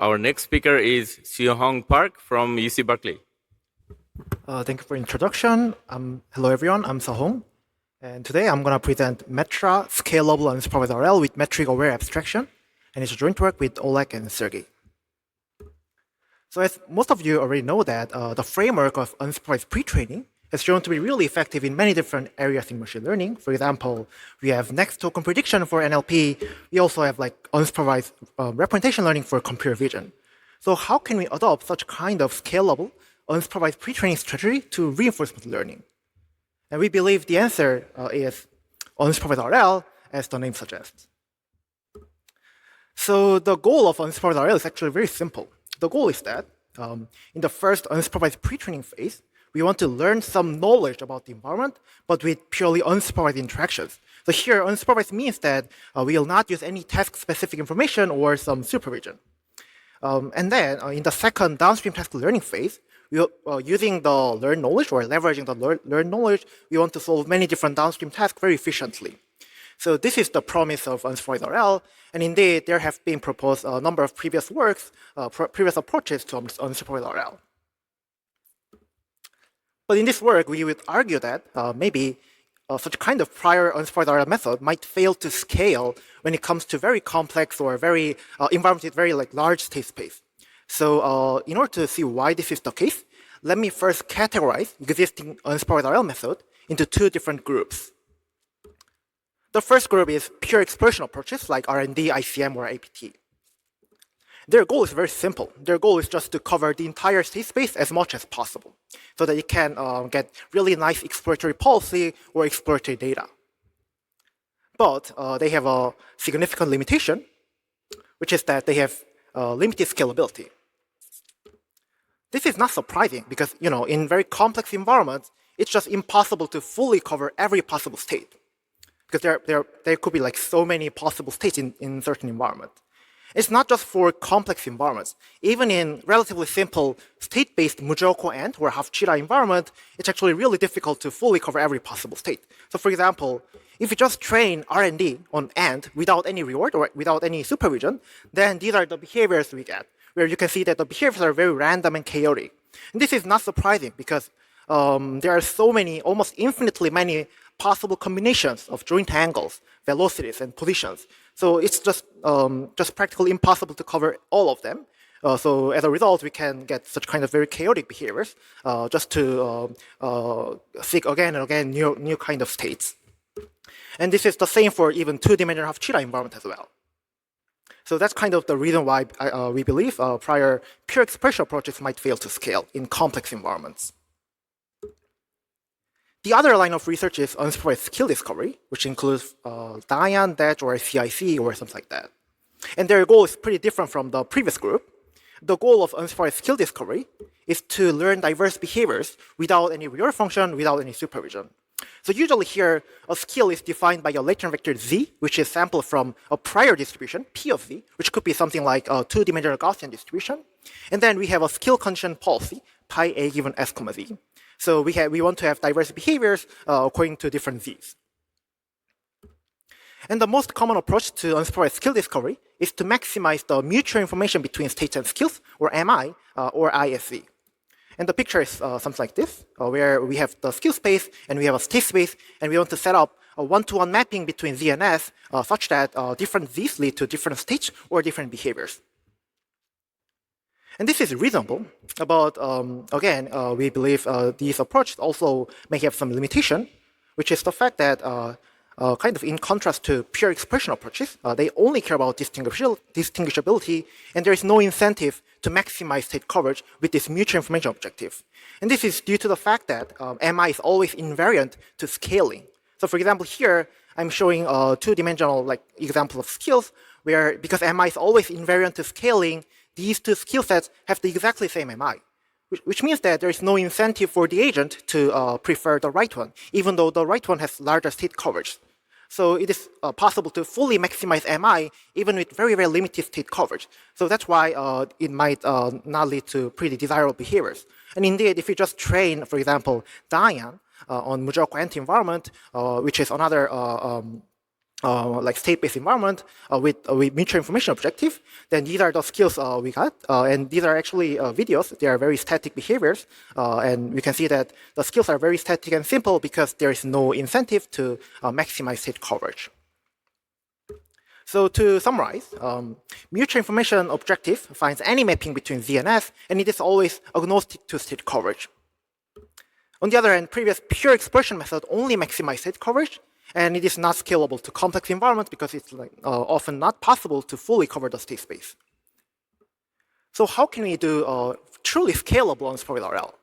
Our next speaker is Seo-Hong Park from UC Berkeley. Thank you for the introduction. Hello everyone, I'm Seo-Hong. And today I'm going to present METRA, Scalable, Unsupervised RL with metric-aware abstraction. And it's a joint work with Oleg and Sergey. So as most of you already know that the framework of unsupervised pre-training has shown to be really effective in many different areas in machine learning. For example, we have next token prediction for NLP. We also have like unsupervised representation learning for computer vision. So how can we adopt such kind of scalable, unsupervised pre-training strategy to reinforcement learning? And we believe the answer is unsupervised RL, as the name suggests. So the goal of unsupervised RL is actually very simple. The goal is that in the first unsupervised pre-training phase, we want to learn some knowledge about the environment, but with purely unsupervised interactions. So here, unsupervised means that we will not use any task-specific information or some supervision. And then in the second downstream task learning phase, using the learned knowledge or leveraging the learned knowledge, we want to solve many different downstream tasks very efficiently. So this is the promise of unsupervised RL, and indeed there have been proposed a number of previous works, previous approaches to unsupervised RL. But in this work, we would argue that maybe such kind of prior unsupervised RL method might fail to scale when it comes to very complex or very environments with very large state space. So in order to see why this is the case, let me first categorize existing unsupervised RL method into two different groups. The first group is pure exploration approaches like R&D, ICM, or APT. Their goal is very simple. Their goal is just to cover the entire state space as much as possible so that you can get really nice exploratory policy or exploratory data. But they have a significant limitation, which is that they have limited scalability. This is not surprising because, in very complex environments, it's just impossible to fully cover every possible state because there could be so many possible states in certain environment. It's not just for complex environments. Even in relatively simple state-based Mujoko ant or Hafchira environment, it's actually really difficult to fully cover every possible state. So for example, if you just train R&D on ant without any reward or without any supervision, then these are the behaviors we get, where you can see that the behaviors are very random and chaotic. And this is not surprising because there are so many, almost infinitely many possible combinations of joint angles, velocities, and positions. So it's just practically impossible to cover all of them. So as a result, we can get such kind of very chaotic behaviors just to seek again and again new kind of states. And this is the same for even two-dimensional Hafchira environment as well. So that's kind of the reason why we believe prior pure expression approaches might fail to scale in complex environments. The other line of research is unsupervised skill discovery, which includes Dian, DET, or CIC, or something like that. And their goal is pretty different from the previous group. The goal of unsupervised skill discovery is to learn diverse behaviors without any reward function, without any supervision. So usually here, a skill is defined by a latent vector z, which is sampled from a prior distribution, P of z, which could be something like a two-dimensional Gaussian distribution. And then we have a skill condition policy, pi a given s comma z. So we want to have diverse behaviors according to different z's. And the most common approach to unsupervised skill discovery is to maximize the mutual information between states and skills, or MI, or ISZ. And the picture is something like this, where we have the skill space and we have a state space, and we want to set up a one-to-one mapping between Z and S such that different Z's lead to different states or different behaviors. And this is reasonable, but again, we believe these approaches also may have some limitation, which is the fact that kind of in contrast to pure expression approaches, they only care about distinguishability, and there is no incentive to maximize state coverage with this mutual information objective. And this is due to the fact that MI is always invariant to scaling. So for example, here, I'm showing a two-dimensional example of skills, where because MI is always invariant to scaling, these two skill sets have the exactly same MI, which means that there is no incentive for the agent to prefer the right one, even though the right one has larger state coverage. So it is possible to fully maximize MI even with very, very limited state coverage. So that's why it might not lead to pretty desirable behaviors. And indeed, if you just train, for example, Dian on Mujoko ant environment, which is another like state-based environment with mutual information objective, then these are the skills we got. And these are actually videos. They are very static behaviors. And we can see that the skills are very static and simple because there is no incentive to maximize state coverage. So to summarize, mutual information objective finds any mapping between Z and S, and it is always agnostic to state coverage. On the other hand, previous pure exploration method only maximize state coverage, and it is not scalable to complex environments because it's often not possible to fully cover the state space. So how can we do truly scalable unsupervised RL?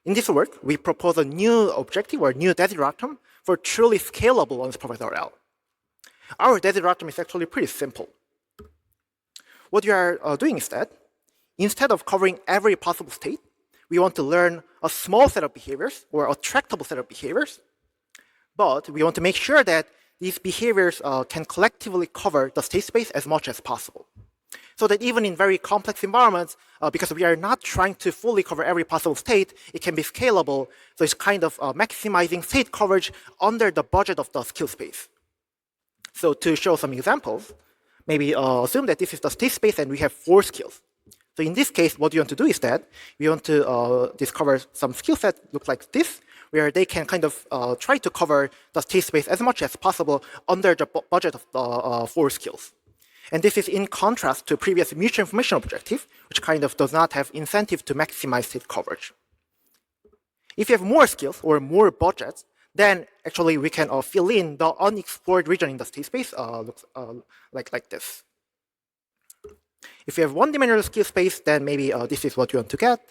In this work, we propose a new objective or new desideratum for truly scalable unsupervised RL. Our desideratum is actually pretty simple. What we are doing is that instead of covering every possible state, we want to learn a small set of behaviors or a tractable set of behaviors, but we want to make sure that these behaviors can collectively cover the state space as much as possible. So that even in very complex environments, because we are not trying to fully cover every possible state, it can be scalable. So it's kind of maximizing state coverage under the budget of the skill space. So to show some examples, maybe assume that this is the state space and we have 4 skills. So in this case, what you want to do is that we want to discover some skill set look like this, where they can kind of try to cover the state space as much as possible under the budget of the 4 skills. And this is in contrast to previous mutual information objective, which kind of does not have incentive to maximize state coverage. If you have more skills or more budgets, then actually we can fill in the unexplored region in the state space looks like this. If you have 1-dimensional skill space, then maybe this is what you want to get.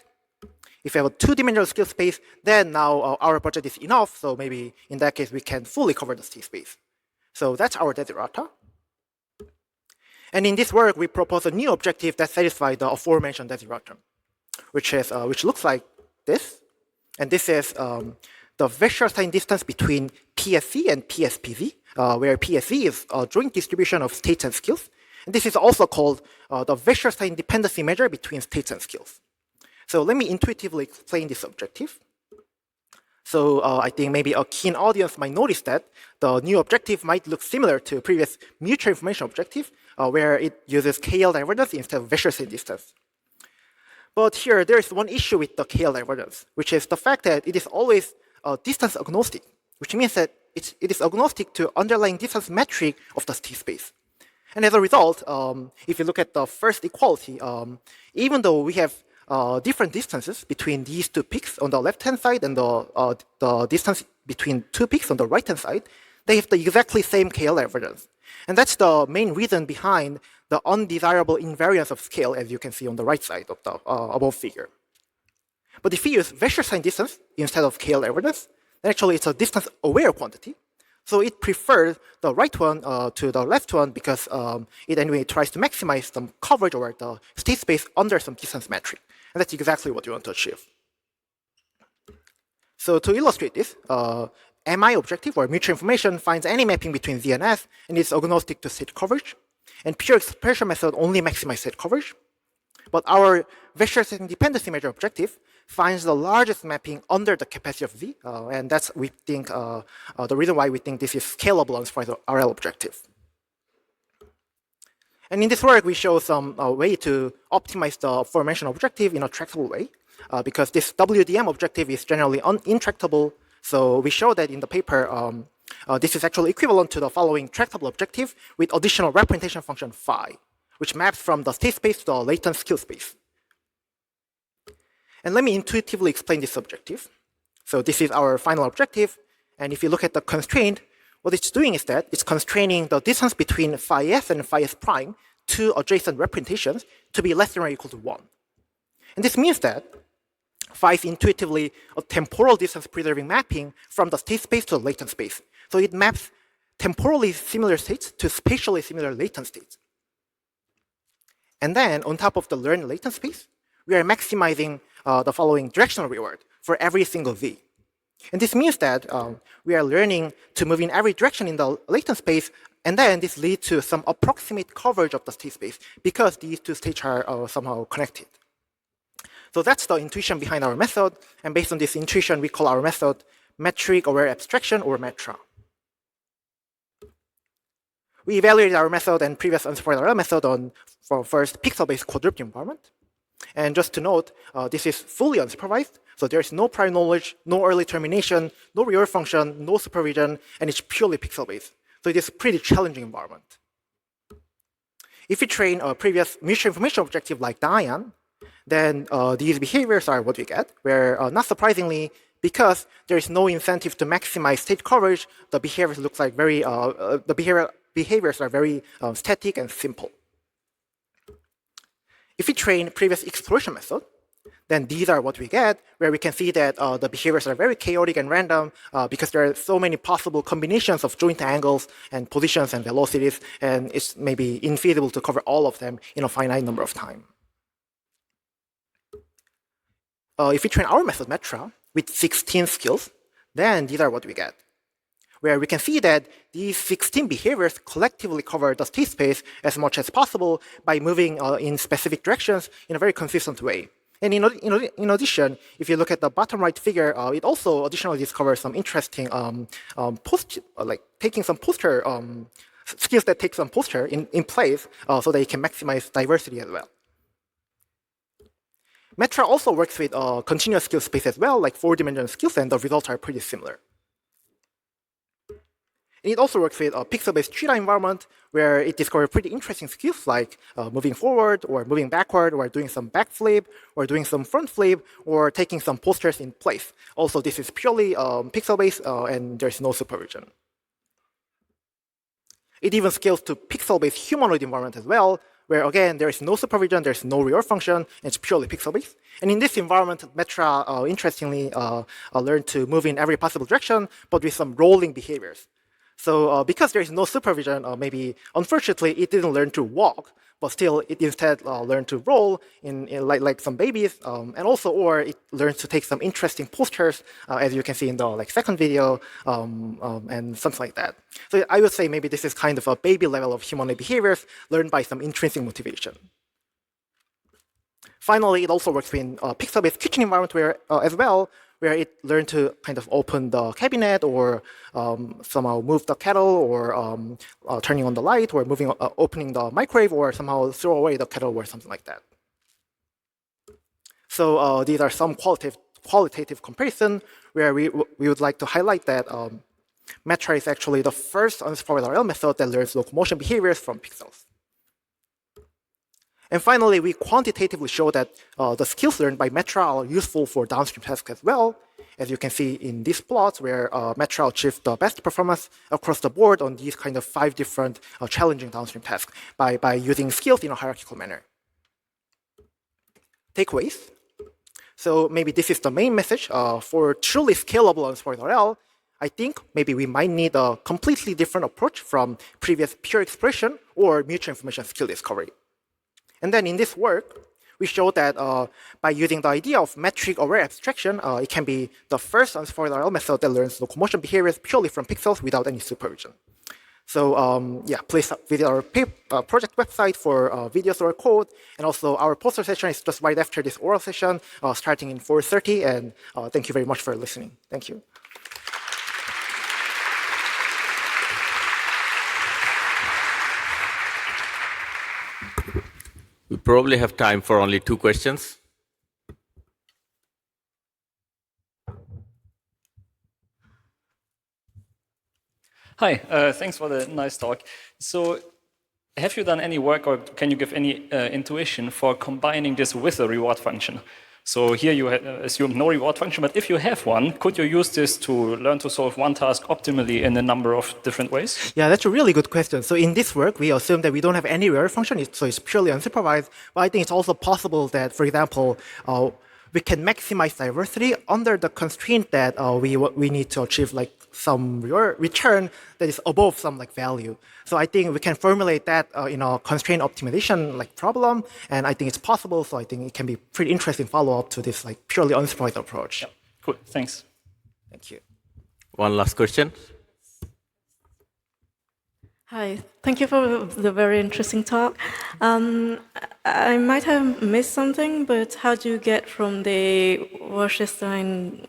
If you have a 2-dimensional skill space, then now our budget is enough, so maybe in that case we can fully cover the state space. So that's our desiderata. And in this work, we propose a new objective that satisfies the aforementioned desideratum, which looks like this. And this is the vector sign distance between PSC and PSPZ, where PSC is a joint distribution of states and skills. And this is also called the vector sign dependency measure between states and skills. So let me intuitively explain this objective. So I think maybe a keen audience might notice that the new objective might look similar to previous mutual information objective, where it uses KL divergence instead of vector sign distance. But here, there is one issue with the KL divergence, which is the fact that it is always distance agnostic, which means that it is agnostic to underlying distance metric of the state space. And as a result, if you look at the first equality, even though we have different distances between these 2 peaks on the left-hand side and the distance between 2 peaks on the right-hand side, they have the exactly same KL divergence. And that's the main reason behind the undesirable invariance of scale, as you can see on the right side of the above figure. But if we use vector sign distance instead of KL divergence, then actually it's a distance-aware quantity. So it prefers the right one to the left one because it anyway tries to maximize some coverage over the state space under some distance metric. And that's exactly what you want to achieve. So to illustrate this, MI objective, or mutual information, finds any mapping between Z and S, and is agnostic to state coverage. And pure expression method only maximizes state coverage. But our vector setting dependency measure objective finds the largest mapping under the capacity of Z, and that's, we think, the reason why we think this is scalable unsupervised RL objective. And in this work, we show some way to optimize the aforementioned objective in a tractable way, because this WDM objective is generally intractable. So we show that in the paper, this is actually equivalent to the following tractable objective with additional representation function phi, which maps from the state space to the latent skill space. And let me intuitively explain this objective. So this is our final objective. And if you look at the constraint, what it's doing is that it's constraining the distance between phi s and phi s prime to adjacent representations to be less than or equal to 1. And this means that phi is intuitively a temporal distance preserving mapping from the state space to the latent space. So it maps temporally similar states to spatially similar latent states. And then on top of the learned latent space, we are maximizing the following directional reward for every single Z. And this means that we are learning to move in every direction in the latent space, and then this leads to some approximate coverage of the state space because these 2 states are somehow connected. So that's the intuition behind our method, and based on this intuition, we call our method metric aware abstraction, or METRA. We evaluated our method and previous unsupervised RL method on first pixel-based quadruped environment. And just to note, this is fully unsupervised, so there's no prior knowledge, no early termination, no reward function, no supervision, and it's purely pixel-based. So it is a pretty challenging environment. If we train a previous mutual information objective like Diane, then these behaviors are what we get, where not surprisingly, because there is no incentive to maximize state coverage, the behaviors look like very behaviors are very static and simple. If we train previous exploration method, then these are what we get, where we can see that the behaviors are very chaotic and random because there are so many possible combinations of joint angles and positions and velocities, and it's maybe infeasible to cover all of them in a finite number of time. If we train our method METRA with 16 skills, then these are what we get, where we can see that these 16 behaviors collectively cover the state space as much as possible by moving in specific directions in a very consistent way. And in addition, if you look at the bottom right figure, it also additionally discovers some interesting taking some poster skills that take some poster in place so that you can maximize diversity as well. METRA also works with continuous skill space as well, like 4-dimensional skills, and the results are pretty similar. And it also works with a pixel-based Cheetah environment, where it discovers pretty interesting skills like moving forward, or moving backward, or doing some backflip, or doing some front flip, or taking some posters in place. Also, this is purely pixel-based, and there's no supervision. It even scales to pixel-based humanoid environment as well, where again, there is no supervision, there's no reward function, and it's purely pixel-based. And in this environment, METRA, interestingly, learned to move in every possible direction, but with some rolling behaviors. So because there is no supervision, maybe unfortunately, it didn't learn to walk, but still, it instead learned to roll in like some babies, and also, or it learns to take some interesting postures, as you can see in the second video, and something like that. So I would say maybe this is kind of a baby level of humanoid behaviors learned by some intrinsic motivation. Finally, it also works in a pixel-based kitchen environment as well, where it learned to kind of open the cabinet, or somehow move the kettle, or turning on the light, or opening the microwave, or somehow throw away the kettle, or something like that. So these are some qualitative comparison where we would like to highlight that METRA is actually the first unsupervised RL method that learns locomotion behaviors from pixels. And finally, we quantitatively show that the skills learned by METRA are useful for downstream tasks as well, as you can see in these plots where METRA achieved the best performance across the board on these kind of 5 different challenging downstream tasks by using skills in a hierarchical manner. Takeaways. So maybe this is the main message. For truly scalable unsupervised RL, I think maybe we might need a completely different approach from previous pure exploration or mutual information skill discovery. And then in this work, we show that by using the idea of metric-aware abstraction, it can be the first unsupervised RL method that learns locomotion behaviors purely from pixels without any supervision. So yeah, please visit our project website for videos or code. And also our poster session is just right after this oral session, starting in 4:30. And thank you very much for listening. Thank you. We probably have time for only 2 questions. Hi, thanks for the nice talk. So have you done any work, or can you give any intuition for combining this with a reward function? So here you assume no reward function, but if you have one, could you use this to learn to solve one task optimally in a number of different ways? Yeah, that's a really good question. So in this work, we assume that we don't have any reward function, so it's purely unsupervised. But I think it's also possible that, for example, we can maximize diversity under the constraint that we need to achieve some return that is above some value. So I think we can formulate that in a constraint optimization problem, and I think it's possible. So I think it can be pretty interesting follow-up to this purely unsupervised approach. Yeah. Cool. Thanks. Thank you. One last question. Hi, thank you for the very interesting talk. I might have missed something, but how do you get from the Wasserstein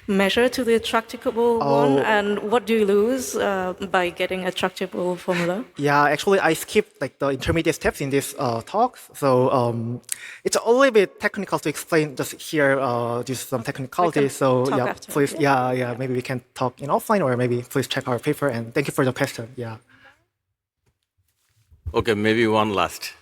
measure to the tractable one, and what do you lose by getting a tractable formula? Yeah, actually, I skipped like the intermediate steps in this talk, so it's a little bit technical to explain just here due to some technicalities. So talk yeah, after, please, yeah, maybe we can talk in offline, or maybe please check our paper. And thank you for the question. Yeah. Okay, maybe one last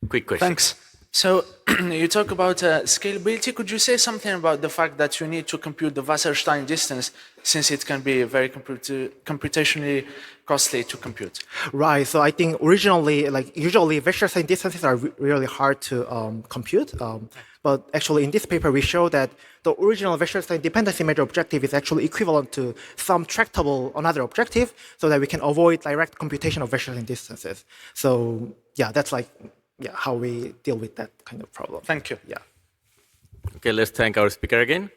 quick question. Thanks. So you talk about scalability. Could you say something about the fact that you need to compute the Wasserstein distance, since it can be very computationally costly to compute? Right. So I think originally, like usually, Wasserstein distances are really hard to compute. But actually, in this paper, we show that the original Wasserstein dependency measure objective is actually equivalent to some tractable another objective, so that we can avoid direct computation of Wasserstein distances. So yeah, that's like how we deal with that kind of problem. Thank you. Yeah. Okay, let's thank our speaker again.